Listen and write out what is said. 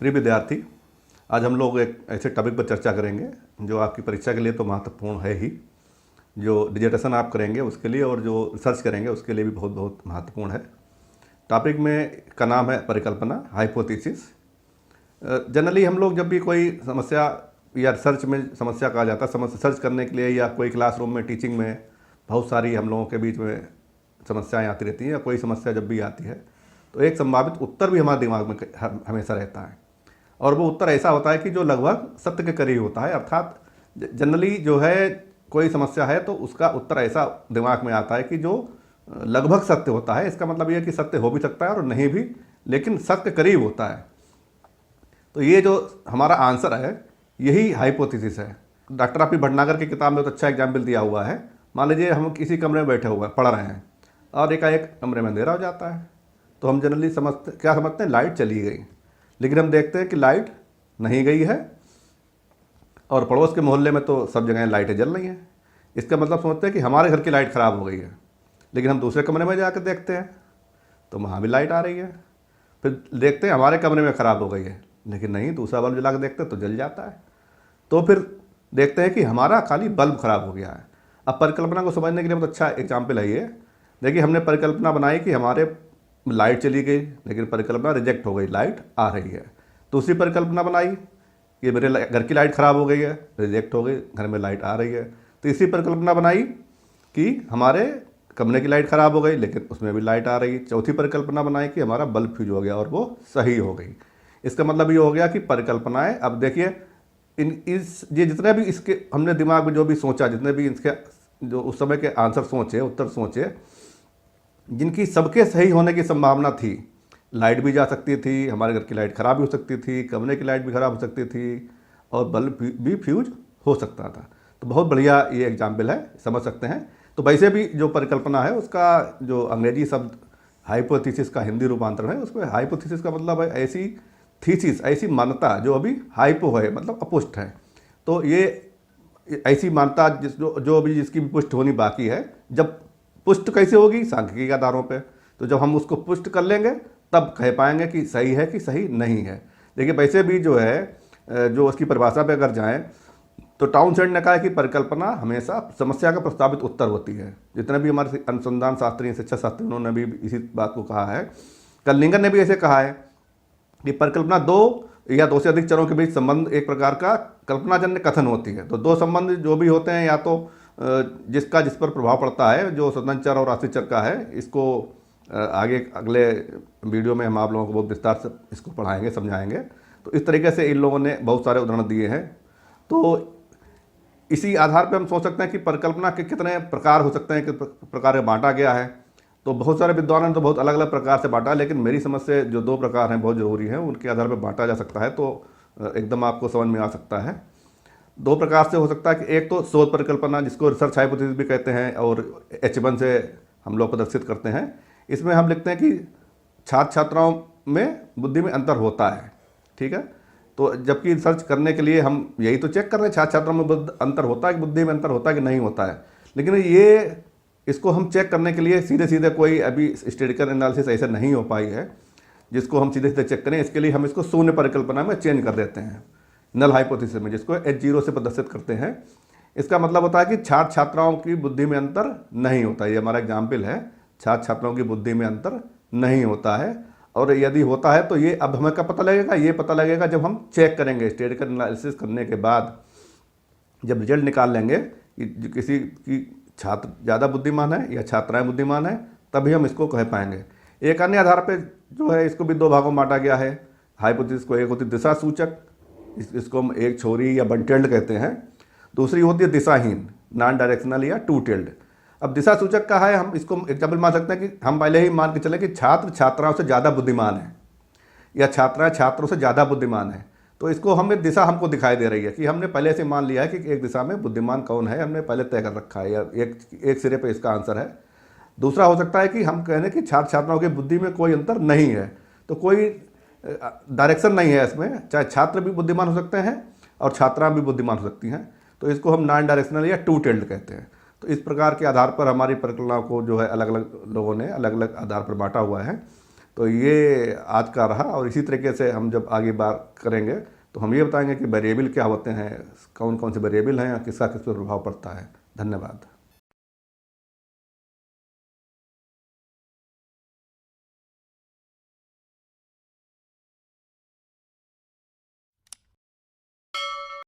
प्रिय विद्यार्थी, आज हम लोग एक ऐसे टॉपिक पर चर्चा करेंगे जो आपकी परीक्षा के लिए तो महत्वपूर्ण है ही, जो डिजर्टेशन आप करेंगे उसके लिए और जो रिसर्च करेंगे उसके लिए भी बहुत बहुत महत्वपूर्ण है। टॉपिक में का नाम है परिकल्पना, हाइपोथेसिस। जनरली हम लोग जब भी कोई समस्या या रिसर्च में समस्या कहा जाता है, समस्या सर्च करने के लिए या कोई क्लासरूम में टीचिंग में बहुत सारी हम लोगों के बीच में समस्याएं आती रहती हैं, या कोई समस्या जब भी आती है तो एक संभावित उत्तर भी हमारे दिमाग में हमेशा रहता है, और वो उत्तर ऐसा होता है कि जो लगभग सत्य के करीब होता है। अर्थात जनरली जो है कोई समस्या है तो उसका उत्तर ऐसा दिमाग में आता है कि जो लगभग सत्य होता है। इसका मतलब ये है कि सत्य हो भी सकता है और नहीं भी, लेकिन सत्य करीब होता है। तो ये जो हमारा आंसर है यही हाइपोथेसिस है। डॉक्टर आपी भटनागर की किताब में तो अच्छा एग्जाम्पल दिया हुआ है। मान लीजिए हम किसी कमरे में बैठे हुए हैं, पढ़ रहे हैं, और एकाएक कमरे में अंधेरा हो जाता है, तो हम जनरली समझते हैं लाइट चली गई, लेकिन हम देखते हैं कि लाइट नहीं गई है और पड़ोस के मोहल्ले में तो सब जगह लाइटें जल रही हैं। इसका मतलब समझते हैं कि हमारे घर की लाइट ख़राब हो गई है, लेकिन हम दूसरे कमरे में जाकर देखते हैं तो वहाँ भी लाइट आ रही है। फिर देखते हैं हमारे कमरे में ख़राब हो गई है, लेकिन नहीं, दूसरा बल्ब जला कर देखते हैं तो जल जाता है। तो फिर देखते हैं कि हमारा खाली बल्ब ख़राब हो गया है। अब परिकल्पना को समझने के लिए बहुत अच्छा एग्जाम्पल है ये। देखिए, हमने परिकल्पना बनाई कि हमारे लाइट चली गई, लेकिन परिकल्पना रिजेक्ट हो गई, लाइट आ रही है। दूसरी परिकल्पना बनाई कि मेरे घर की लाइट ख़राब हो गई है, रिजेक्ट हो गई, घर में लाइट आ रही है। तीसरी परिकल्पना बनाई कि हमारे कमरे की लाइट ख़राब हो गई, लेकिन उसमें भी लाइट आ रही है। चौथी परिकल्पना बनाई कि हमारा बल्ब फ्यूज हो गया और वो सही हो गई। इसका मतलब ये हो गया कि परिकल्पनाएं, अब देखिए ये जितने भी इसके हमने दिमाग में जो भी सोचा, जितने भी इसके जो उस समय के आंसर सोचे, उत्तर सोचे, जिनकी सबके सही होने की संभावना थी, लाइट भी जा सकती थी, हमारे घर की लाइट ख़राब भी हो सकती थी, कमरे की लाइट भी ख़राब हो सकती थी, और बल्ब भी फ्यूज हो सकता था। तो बहुत बढ़िया ये एग्जाम्पल है, समझ सकते हैं। तो वैसे भी जो परिकल्पना है उसका जो अंग्रेजी शब्द हाइपोथेसिस का हिंदी रूपांतरण है, उसमें हाइपोथेसिस का मतलब है ऐसी थीसिस, ऐसी मान्यता जो अभी हाइपो है, मतलब अपुष्ट है। तो ये ऐसी मान्यता जो अभी जिसकी भी पुष्ट होनी बाकी है, जब पुष्ट कैसे होगी? सांख्यिकी के आधारों पे। तो जब हम उसको पुष्ट कर लेंगे तब कह पाएंगे कि सही है कि सही नहीं है। देखिए, वैसे भी जो है जो उसकी परिभाषा पे अगर जाएं तो टाउनसेंड ने कहा है कि परिकल्पना हमेशा समस्या का प्रस्तावित उत्तर होती है। जितने भी हमारे अनुसंधान शास्त्री, शिक्षा शास्त्री, उन्होंने भी इसी बात को कहा है। कर्लिंगन ने भी ऐसे कहा है कि परिकल्पना दो या दो से अधिक चरों के बीच संबंध एक प्रकार का कल्पनाजन्य कथन होती है। तो दो संबंध जो भी होते हैं, या तो जिसका जिस पर प्रभाव पड़ता है, जो स्वतंत्र चर और आश्रित चर का है, इसको आगे अगले वीडियो में हम आप लोगों को बहुत विस्तार से इसको पढ़ाएंगे, समझाएंगे। तो इस तरीके से इन लोगों ने बहुत सारे उदाहरण दिए हैं। तो इसी आधार पर हम सोच सकते हैं कि परिकल्पना के कितने प्रकार हो सकते हैं, किस प्रकार में बांटा गया है। तो बहुत सारे विद्वानों ने तो बहुत अलग अलग प्रकार से बांटा, लेकिन मेरी समझ से जो दो प्रकार हैं बहुत ज़रूरी हैं, उनके आधार पर बांटा जा सकता है। तो एकदम आपको समझ में आ सकता है। दो प्रकार से हो सकता है कि एक तो शोध परिकल्पना, जिसको रिसर्च हाइपोथेसिस भी कहते हैं, और H1 से हम लोग प्रदर्शित करते हैं। इसमें हम लिखते हैं कि छात्र छात्राओं में बुद्धि में अंतर होता है, ठीक है। तो जबकि रिसर्च करने के लिए हम यही तो चेक कर रहे हैं छात्र छात्राओं में अंतर होता है कि बुद्धि में अंतर होता है कि नहीं होता है। लेकिन ये इसको हम चेक करने के लिए सीधे सीधे कोई अभी स्टैटिस्टिकल एनालिसिस ऐसे नहीं हो पाई है जिसको हम सीधे सीधे चेक करें। इसके लिए हम इसको शून्य परिकल्पना में चेंज कर देते हैं, नल हाइपोथेसिस में, जिसको H0 से प्रदर्शित करते हैं। इसका मतलब होता है कि छात्र छात्राओं की बुद्धि में अंतर नहीं होता। ये हमारा एग्जाम्पल है, छात्र छात्राओं की बुद्धि में अंतर नहीं होता है। और यदि होता है तो ये अब हमें कब पता लगेगा? ये पता लगेगा जब हम चेक करेंगे, स्टैटिस्टिकल एनालिसिस करने के बाद जब रिजल्ट निकाल लेंगे कि किसी की छात्र ज़्यादा बुद्धिमान है या छात्राएं बुद्धिमान है, तभी हम इसको कह पाएंगे। एक अन्य आधार पर जो है इसको भी दो भागों में बांटा गया है हाइपोथेसिस को। एक होती है दिशा सूचक, इसको हम एक छोरी या वन टेल्ड कहते हैं। दूसरी होती है दिशाहीन, नॉन डायरेक्शनल या टू टेल्ड। अब दिशा सूचक का है, हम इसको एग्जाम्पल मान सकते हैं कि हम पहले ही मान के चले कि छात्र छात्राओं से ज़्यादा बुद्धिमान है या छात्राएं छात्रों से ज़्यादा बुद्धिमान है। तो इसको हमें दिशा हमको दिखाई दे रही है कि हमने पहले से मान लिया है कि एक दिशा में बुद्धिमान कौन है, हमने पहले तय कर रखा है, या एक सिरे पर इसका आंसर है। दूसरा हो सकता है कि हम कहें कि छात्र छात्राओं की बुद्धि में कोई अंतर नहीं है, तो कोई डायरेक्शन नहीं है इसमें, चाहे छात्र भी बुद्धिमान हो सकते हैं और छात्राएं भी बुद्धिमान हो सकती हैं। तो इसको हम नॉन डायरेक्शनल या टू टेल्ड कहते हैं। तो इस प्रकार के आधार पर हमारी परिकल्पना को जो है अलग अलग लोगों ने अलग अलग आधार पर बांटा हुआ है। तो ये आज का रहा, और इसी तरीके से हम जब आगे बात करेंगे तो हम ये बताएंगे कि वेरिएबल क्या होते हैं, कौन कौन से वेरिएबल हैं, किसका किस पर प्रभाव पड़ता है। धन्यवाद।